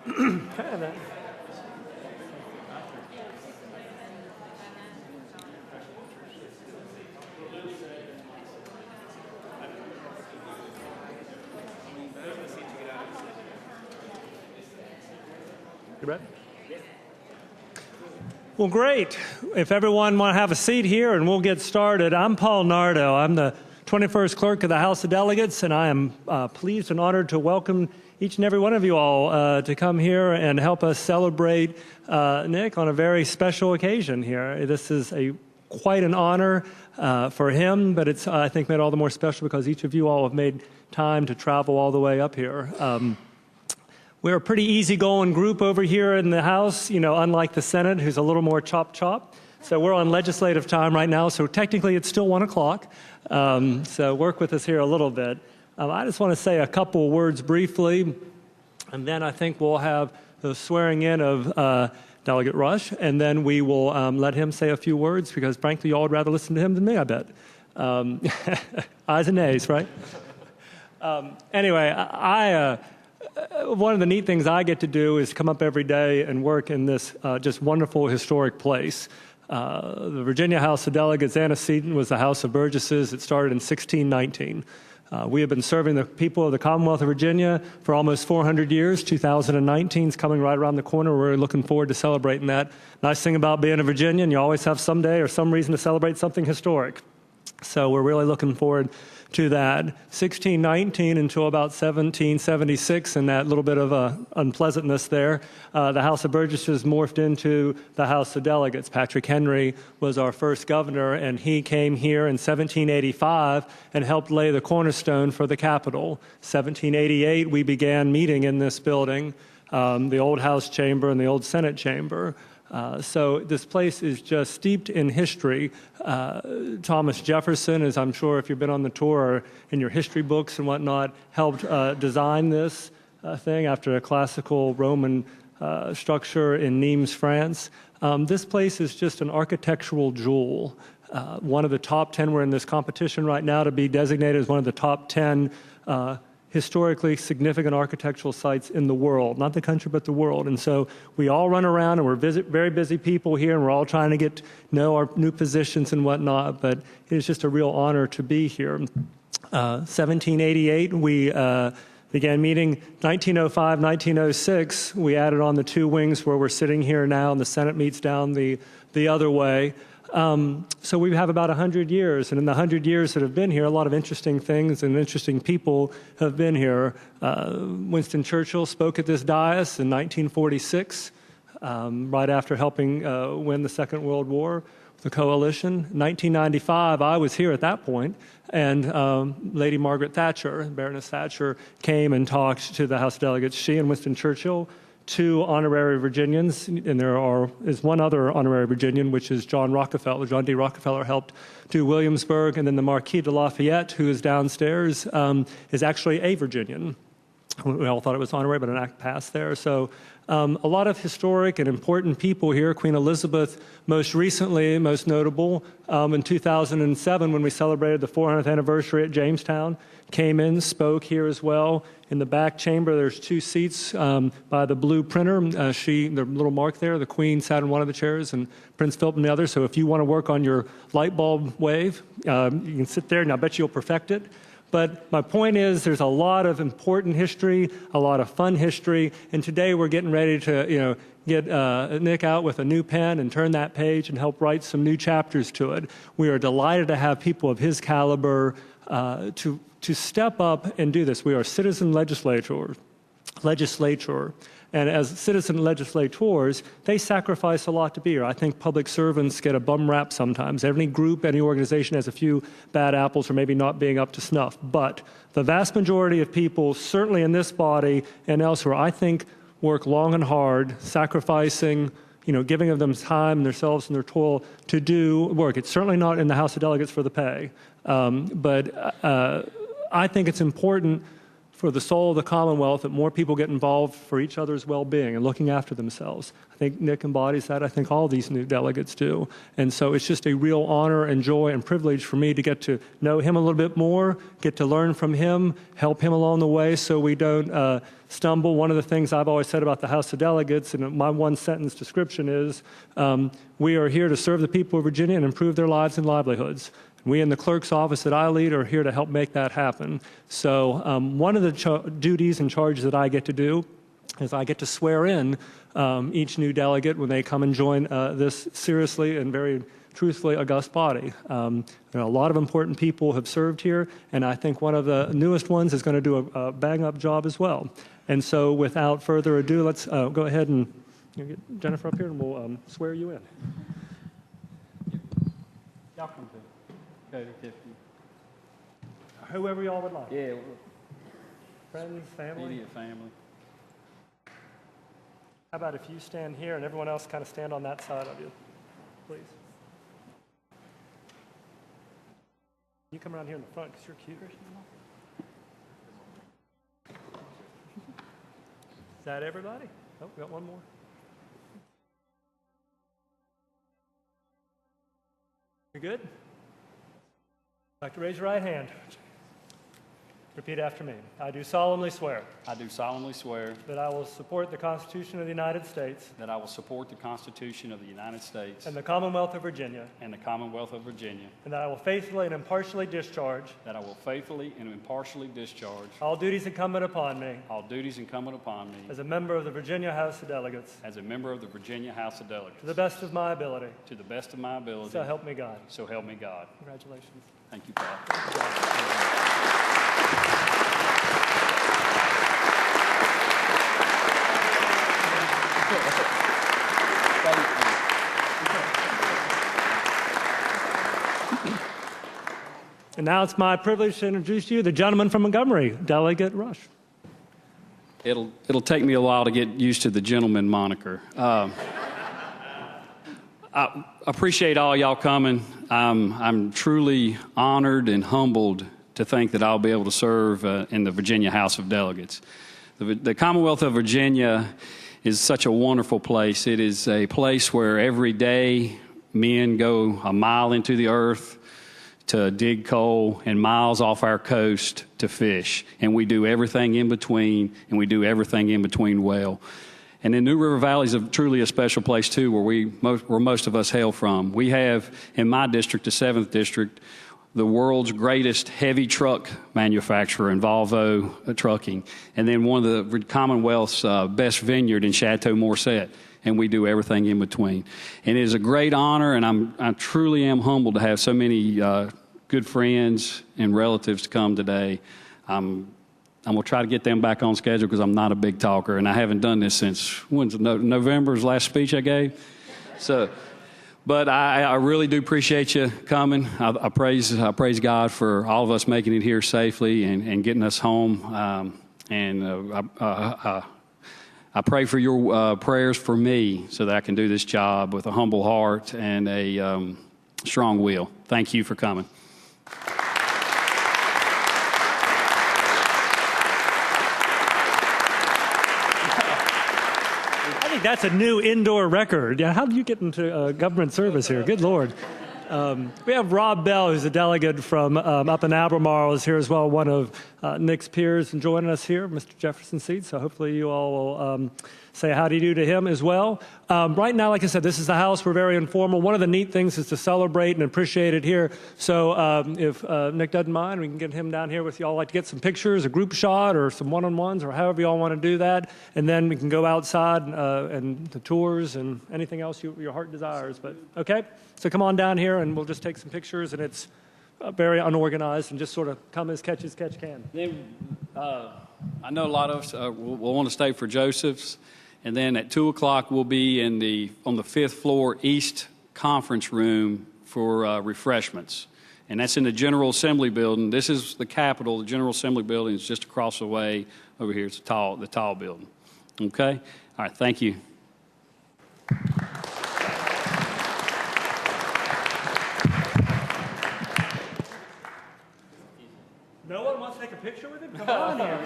You ready? Well, great. If everyone want to have a seat here and we'll get started. I'm Paul Nardo. I'm the 21st Clerk of the House of Delegates, and I am pleased and honored to welcome each and every one of you all to come here and help us celebrate Nick on a very special occasion here. This is quite an honor for him, but it's, I think, made all the more special because each of you all have made time to travel all the way up here. We're a pretty easygoing group over here in the House, unlike the Senate, who's a little more chop. So we're on legislative time right now, so technically it's still 1 o'clock. So work with us here a little bit. I just want to say a couple words briefly, and then I think we'll have the swearing in of Delegate Rush, and then we will let him say a few words, because frankly, you all would rather listen to him than me, I bet. Ayes and nays, right? Anyway, one of the neat things I get to do is come up every day and work in this just wonderful historic place. The Virginia House of Delegates antecedent was the House of Burgesses. It started in 1619. We have been serving the people of the Commonwealth of Virginia for almost 400 years. 2019 is coming right around the corner. We're looking forward to celebrating that. Nice thing about being a Virginian, you always have some day or some reason to celebrate something historic. So we're really looking forward to that. 1619 until about 1776, and that little bit of unpleasantness there, the House of Burgesses morphed into the House of Delegates. Patrick Henry was our first governor, and he came here in 1785 and helped lay the cornerstone for the Capitol. 1788, we began meeting in this building, the old House chamber and the old Senate chamber. So this place is just steeped in history. Thomas Jefferson, as I'm sure if you've been on the tour or in your history books and whatnot, helped design this thing after a classical Roman structure in Nimes, France. This place is just an architectural jewel. One of the top 10, we're in this competition right now to be designated as one of the top 10 historically significant architectural sites in the world, not the country, but the world. And so we all run around, and we're very busy people here, and we're all trying to get to know our new positions and whatnot, but it is just a real honor to be here. 1788, we began meeting. 1905, 1906, we added on the 2 wings where we're sitting here now, and the Senate meets down the other way. So we have about 100 years, and in the 100 years that have been here, a lot of interesting things and interesting people have been here. Winston Churchill spoke at this dais in 1946, right after helping win the Second World War, the coalition. 1995, I was here at that point, and Lady Margaret Thatcher, Baroness Thatcher, came and talked to the House of Delegates. She and Winston Churchill, 2 honorary Virginians, and there is one other honorary Virginian, which is John Rockefeller. John D. Rockefeller helped do Williamsburg, and then the Marquis de Lafayette, who is downstairs, is actually a Virginian. We all thought it was honorary, but an act passed there. So a lot of historic and important people here. Queen Elizabeth, most recently, most notable, in 2007 when we celebrated the 400th anniversary at Jamestown, came in, spoke here as well. In the back chamber, there's 2 seats by the blue printer. The little mark there, the Queen sat in one of the chairs and Prince Philip in the other. So if you want to work on your light bulb wave, you can sit there, and I bet you'll perfect it. But my point is, there's a lot of important history, a lot of fun history, and today we're getting ready to, get Nick out with a new pen and turn that page and help write some new chapters to it. We are delighted to have people of his caliber to step up and do this. We are citizen legislature, and as citizen legislators, they sacrifice a lot to be here. I think public servants get a bum rap sometimes. Every group, any organization has a few bad apples or maybe not being up to snuff. But the vast majority of people, certainly in this body and elsewhere, I think work long and hard, sacrificing, giving of them time, themselves, and their toil to do work. It's certainly not in the House of Delegates for the pay. But I think it's important for the soul of the Commonwealth that more people get involved for each other's well-being and looking after themselves. I think Nick embodies that. I think all these new delegates do. And so it's just a real honor and joy and privilege for me to get to know him a little bit more, get to learn from him, help him along the way so we don't stumble. One of the things I've always said about the House of Delegates, and my one-sentence description is, we are here to serve the people of Virginia and improve their lives and livelihoods. We in the clerk's office that I lead are here to help make that happen. So one of the duties and charges that I get to do is I get to swear in each new delegate when they come and join this seriously and very truthfully august body. A lot of important people have served here, and I think one of the newest ones is going to do a bang-up job as well. And so without further ado, let's go ahead and get Jennifer up here and we'll swear you in. Y'all come too. Whoever y'all would like. Yeah. Friends, family. Immediate family. How about if you stand here and everyone else kind of stand on that side of you, please. You come around here in the front because you're cute. Is that everybody? Oh, we got one more. You good? Like to raise your right hand. Repeat after me. I do solemnly swear I do solemnly swear that I will support the Constitution of the United States that I will support the Constitution of the United States and the Commonwealth of Virginia, and the Commonwealth of Virginia, and that I will faithfully and impartially discharge that I will faithfully and impartially discharge all duties incumbent upon me all duties incumbent upon me as a member of the Virginia House of Delegates as a member of the Virginia House of Delegates to the best of my ability. to the best of my ability. So help me God. So help me God. Congratulations. Thank you, Pat. And now it's my privilege to introduce you the gentleman from Montgomery, Delegate Rush. It'll take me a while to get used to the gentleman moniker. I appreciate all y'all coming. I'm truly honored and humbled to think that I'll be able to serve in the Virginia House of Delegates. The Commonwealth of Virginia is such a wonderful place. It is a place where every day men go a mile into the earth to dig coal and miles off our coast to fish. And we do everything in between, and we do everything in between well. And then New River Valley is truly a special place, too, where most of us hail from. We have, in my district, the 7th District, the world's greatest heavy truck manufacturer in Volvo Trucking, and then one of the Commonwealth's best vineyard in Chateau Morset. And we do everything in between. And it is a great honor, and I truly am humbled to have so many good friends and relatives to come today. I'm going to try to get them back on schedule because I'm not a big talker, and I haven't done this since November's last speech I gave. But I really do appreciate you coming. I praise God for all of us making it here safely and getting us home. I pray for your prayers for me so that I can do this job with a humble heart and a strong will. Thank you for coming. I think that's a new indoor record. Yeah, how do you get into government service here? Good Lord. We have Rob Bell, who's a delegate from up in Albemarle, is here as well, one of Nick's peers, and joining us here, Mr. Jefferson's seat. So hopefully you all will say how do you do to him as well. Right now, like I said, this is the house. We're very informal. One of the neat things is to celebrate and appreciate it here. So if Nick doesn't mind, we can get him down here with y'all. Like to get some pictures, a group shot, or some one-on-ones, or however y'all want to do that. And then we can go outside and the tours and anything else your heart desires. But okay, so come on down here, and we'll just take some pictures. And it's very unorganized and just sort of come as catch can. Then I know a lot of us will want to stay for Joseph's. And then at 2 o'clock, we'll be on the 5th floor East Conference Room for refreshments. And that's in the General Assembly Building. This is the Capitol. The General Assembly Building is just across the way over here. It's the tall building. Okay? All right, thank you. No one wants to take a picture with him? Come on here.